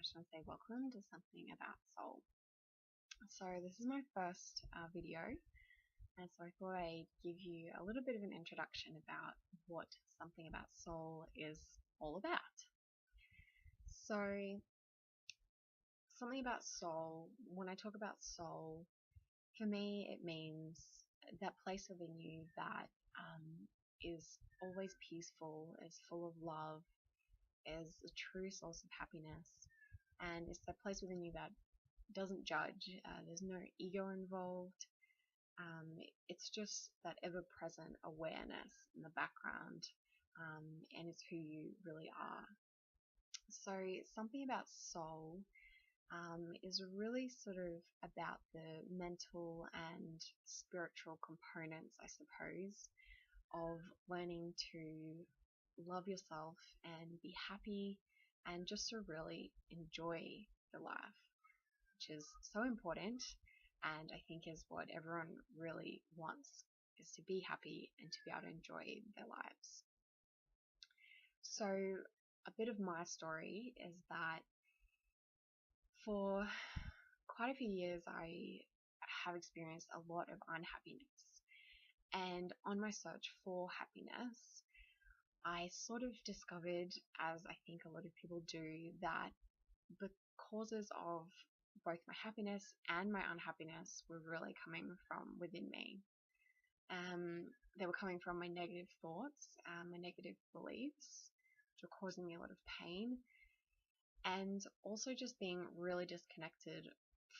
just want to say welcome to Something About Soul. So this is my first video, and so I thought I'd give you a little bit of an introduction about what Something About Soul is all about. So something about soul, when I talk about soul, for me it means that place within you that is always peaceful, is full of love, is a true source of happiness, and it's that place within you that doesn't judge. There's no ego involved. It's just that ever-present awareness in the background, and it's who you really are. So something about soul is really sort of about the mental and spiritual components, I suppose, of learning to love yourself and be happy and just to really enjoy your life, which is so important, and I think is what everyone really wants, is to be happy and to be able to enjoy their lives. So a bit of my story is that for quite a few years I have experienced a lot of unhappiness, and on my search for happiness I sort of discovered, as I think a lot of people do, that the causes of both my happiness and my unhappiness were really coming from within me. They were coming from my negative thoughts, my negative beliefs, which were causing me a lot of pain, and also just being really disconnected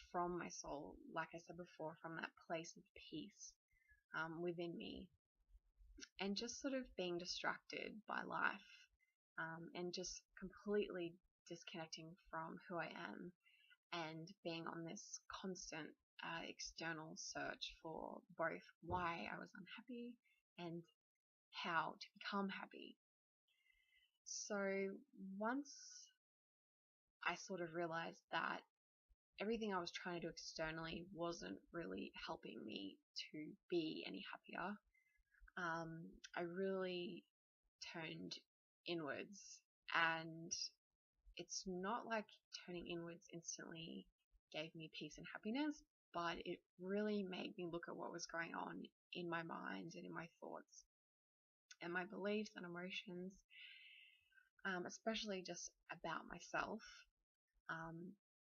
from my soul, like I said before, from that place of peace within me, and just sort of being distracted by life, and just completely disconnecting from who I am and being on this constant external search for both why I was unhappy and how to become happy. So once I sort of realized that everything I was trying to do externally wasn't really helping me to be any happier, I really turned inwards, and it's not like turning inwards instantly gave me peace and happiness, but it really made me look at what was going on in my mind and in my thoughts and my beliefs and emotions, especially just about myself,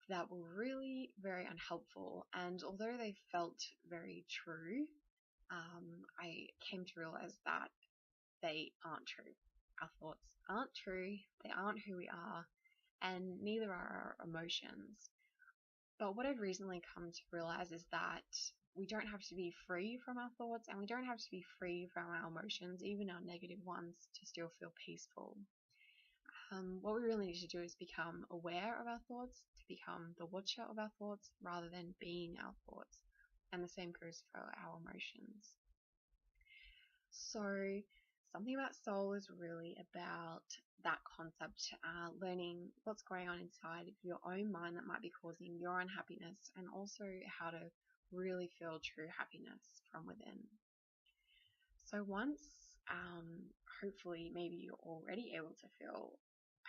that were really very unhelpful. And although they felt very true, I came to realize that they aren't true. Our thoughts aren't true, they aren't who we are, and neither are our emotions. But what I've recently come to realize is that we don't have to be free from our thoughts, and we don't have to be free from our emotions, even our negative ones, to still feel peaceful. What we really need to do is become aware of our thoughts, to become the watcher of our thoughts rather than being our thoughts. And the same goes for our emotions. So something about soul is really about that concept, learning what's going on inside of your own mind that might be causing your unhappiness, and also how to really feel true happiness from within. So once, hopefully maybe you're already able to feel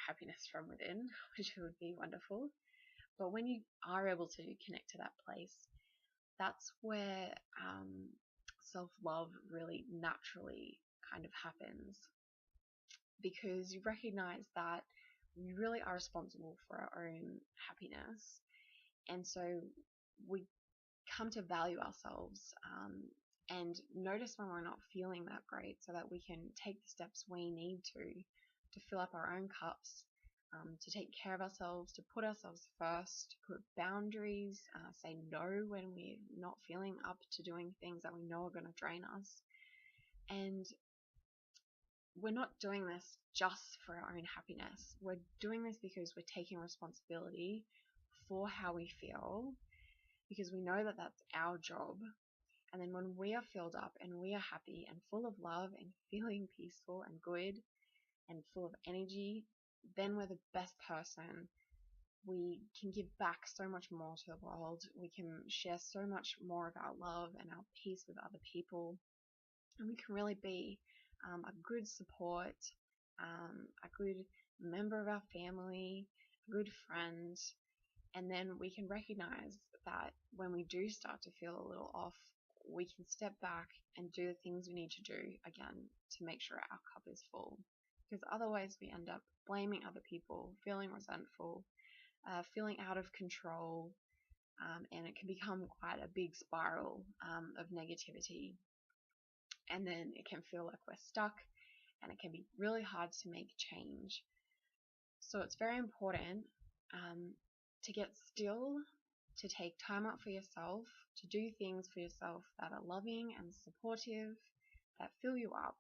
happiness from within, which would be wonderful, but when you are able to connect to that place, that's where self-love really naturally kind of happens, because you recognize that we really are responsible for our own happiness, and so we come to value ourselves, and notice when we're not feeling that great, so that we can take the steps we need to fill up our own cups, to take care of ourselves, to put ourselves first, to put boundaries, say no when we're not feeling up to doing things that we know are going to drain us. And we're not doing this just for our own happiness. We're doing this because we're taking responsibility for how we feel, because we know that that's our job. And then when we are filled up and we are happy and full of love and feeling peaceful and good and full of energy, then we're the best person. We can give back so much more to the world. We can share so much more of our love and our peace with other people. And we can really be a good support, a good member of our family, a good friend, and then we can recognize that when we do start to feel a little off, we can step back and do the things we need to do again to make sure our cup is full. Because otherwise we end up blaming other people, feeling resentful, feeling out of control, and it can become quite a big spiral of negativity. And then it can feel like we're stuck, and it can be really hard to make change. So it's very important to get still, to take time out for yourself, to do things for yourself that are loving and supportive, that fill you up,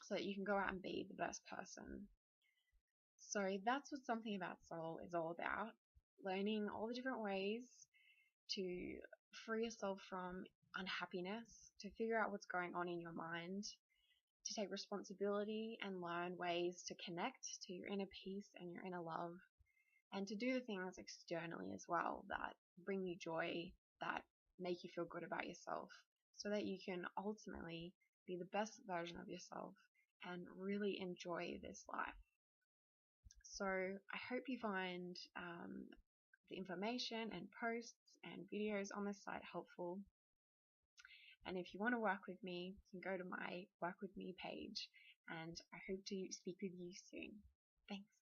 so that you can go out and be the best person. So that's what Something About Soul is all about. Learning all the different ways to free yourself from unhappiness, to figure out what's going on in your mind, to take responsibility and learn ways to connect to your inner peace and your inner love, and to do the things externally as well that bring you joy, that make you feel good about yourself, so that you can ultimately be the best version of yourself and really enjoy this life. So I hope you find the information and posts and videos on this site helpful. And if you want to work with me, you can go to my Work With Me page, and I hope to speak with you soon. Thanks.